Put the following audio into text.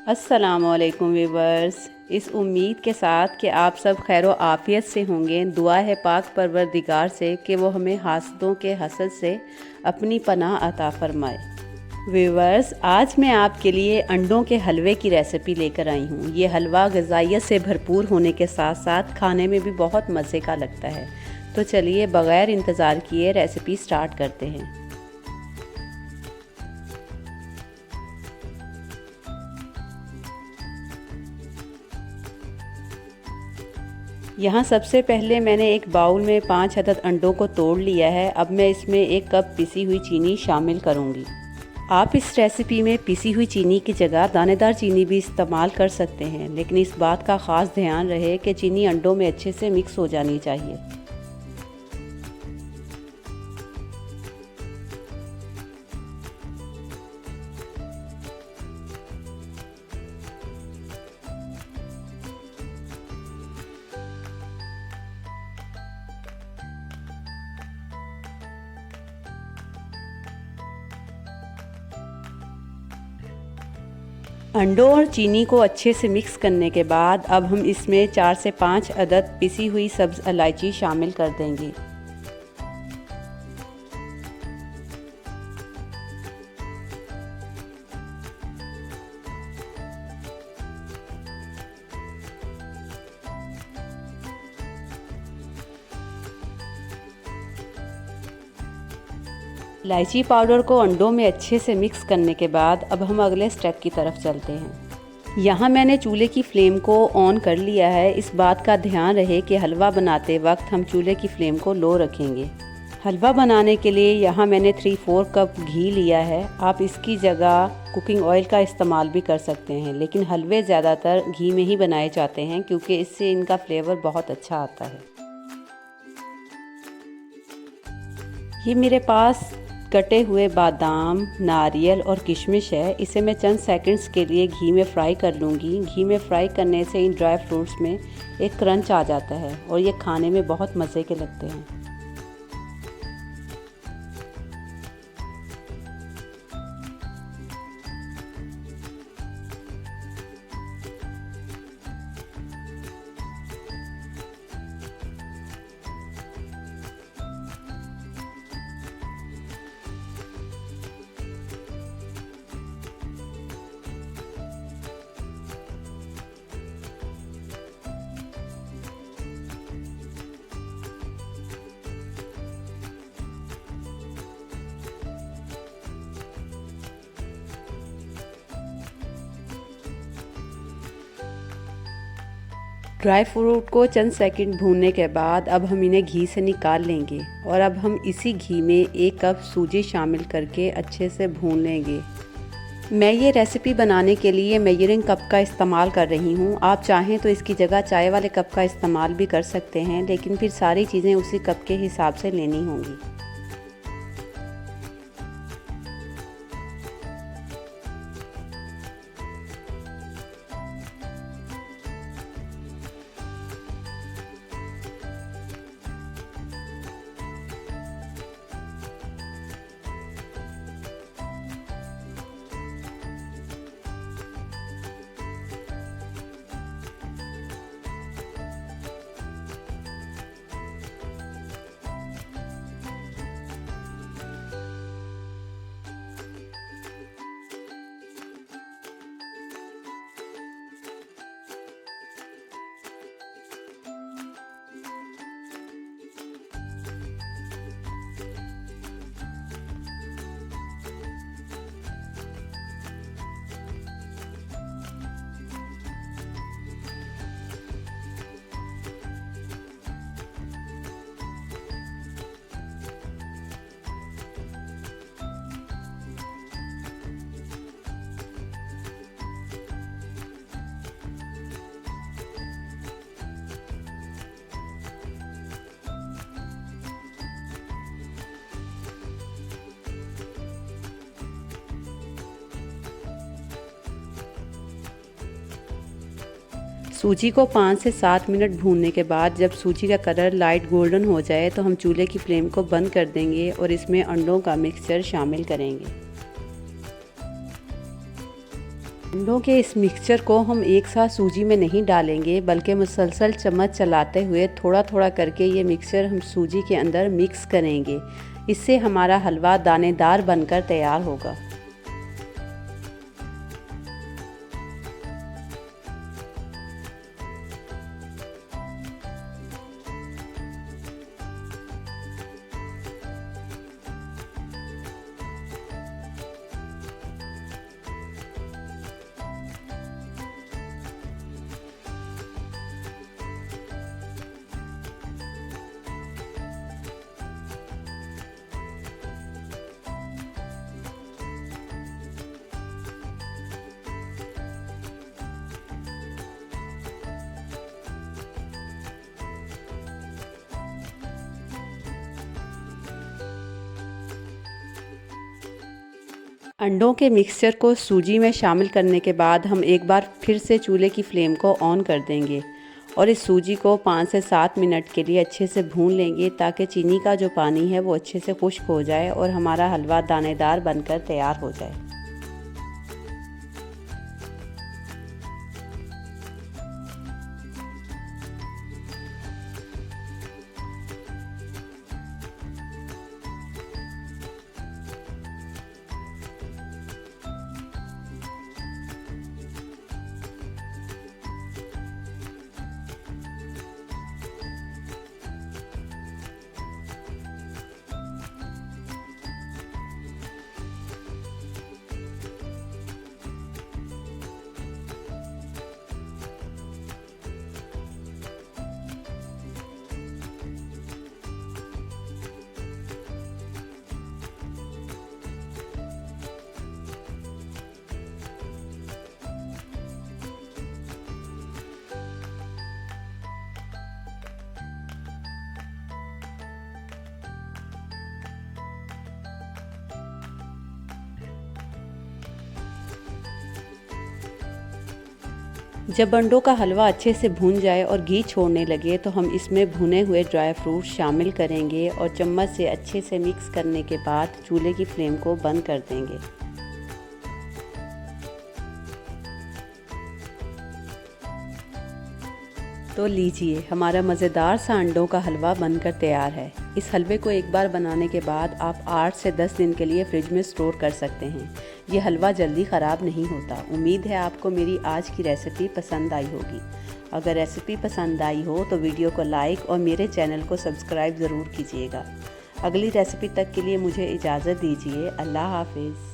अस्सलामुअलैकुम व्यूवर्स। इस उम्मीद के साथ कि आप सब खैर आफ़ियत से होंगे, दुआ है पाक परवरदिगार से कि वो हमें हासदों के हसद से अपनी पनाह अता फरमाए। व्यूवर्स, आज मैं आपके लिए अंडों के हलवे की रेसिपी लेकर आई हूँ। ये हलवा ग़िज़ाइयत से भरपूर होने के साथ साथ खाने में भी बहुत मज़े का लगता है। तो चलिए बग़ैर इंतज़ार किए रेसिपी स्टार्ट करते हैं। यहाँ सबसे पहले मैंने एक बाउल में 5 अदद अंडों को तोड़ लिया है। अब मैं इसमें 1 कप पिसी हुई चीनी शामिल करूँगी। आप इस रेसिपी में पिसी हुई चीनी की जगह दानेदार चीनी भी इस्तेमाल कर सकते हैं, लेकिन इस बात का ख़ास ध्यान रहे कि चीनी अंडों में अच्छे से मिक्स हो जानी चाहिए। अंडों और चीनी को अच्छे से मिक्स करने के बाद अब हम इसमें 4 से 5 अदद पिसी हुई सब्ज़ इलायची शामिल कर देंगे। इलायची पाउडर को अंडों में अच्छे से मिक्स करने के बाद अब हम अगले स्टेप की तरफ चलते हैं। यहाँ मैंने चूल्हे की फ्लेम को ऑन कर लिया है। इस बात का ध्यान रहे कि हलवा बनाते वक्त हम चूल्हे की फ्लेम को लो रखेंगे। हलवा बनाने के लिए यहाँ मैंने 3/4 कप घी लिया है। आप इसकी जगह कुकिंग ऑयल का इस्तेमाल भी कर सकते हैं, लेकिन हलवे ज़्यादातर घी में ही बनाए जाते हैं क्योंकि इससे इनका फ्लेवर बहुत अच्छा आता है। ये मेरे पास कटे हुए बादाम, नारियल और किशमिश है। इसे मैं चंद सेकंड्स के लिए घी में फ्राई कर लूँगी। घी में फ्राई करने से इन ड्राई फ्रूट्स में एक क्रंच आ जाता है और ये खाने में बहुत मज़े के लगते हैं। ड्राई फ्रूट को चंद सेकंड भूनने के बाद अब हम इन्हें घी से निकाल लेंगे और अब हम इसी घी में 1 कप सूजी शामिल करके अच्छे से भून लेंगे। मैं ये रेसिपी बनाने के लिए मेजरिंग कप का इस्तेमाल कर रही हूँ। आप चाहें तो इसकी जगह चाय वाले कप का इस्तेमाल भी कर सकते हैं, लेकिन फिर सारी चीज़ें उसी कप के हिसाब से लेनी होंगी। सूजी को 5 से 7 मिनट भूनने के बाद जब सूजी का कलर लाइट गोल्डन हो जाए तो हम चूल्हे की फ्लेम को बंद कर देंगे और इसमें अंडों का मिक्सचर शामिल करेंगे। अंडों के इस मिक्सचर को हम एक साथ सूजी में नहीं डालेंगे, बल्कि मुसलसल चम्मच चलाते हुए थोड़ा थोड़ा करके ये मिक्सचर हम सूजी के अंदर मिक्स करेंगे। इससे हमारा हलवा दानेदार बनकर तैयार होगा। अंडों के मिक्सचर को सूजी में शामिल करने के बाद हम एक बार फिर से चूल्हे की फ्लेम को ऑन कर देंगे और इस सूजी को 5 से 7 मिनट के लिए अच्छे से भून लेंगे, ताकि चीनी का जो पानी है वो अच्छे से खुश्क हो जाए और हमारा हलवा दानेदार बनकर तैयार हो जाए। जब अंडों का हलवा अच्छे से भून जाए और घी छोड़ने लगे तो हम इसमें भुने हुए ड्राई फ्रूट शामिल करेंगे और चम्मच से अच्छे से मिक्स करने के बाद चूल्हे की फ्लेम को बंद कर देंगे। तो लीजिए, हमारा मज़ेदार सा अंडों का हलवा बनकर तैयार है। इस हलवे को एक बार बनाने के बाद आप 8 से 10 दिन के लिए फ्रिज में स्टोर कर सकते हैं। ये हलवा जल्दी ख़राब नहीं होता। उम्मीद है आपको मेरी आज की रेसिपी पसंद आई होगी। अगर रेसिपी पसंद आई हो तो वीडियो को लाइक और मेरे चैनल को सब्सक्राइब ज़रूर कीजिएगा। अगली रेसिपी तक के लिए मुझे इजाज़त दीजिए। अल्लाह हाफिज़।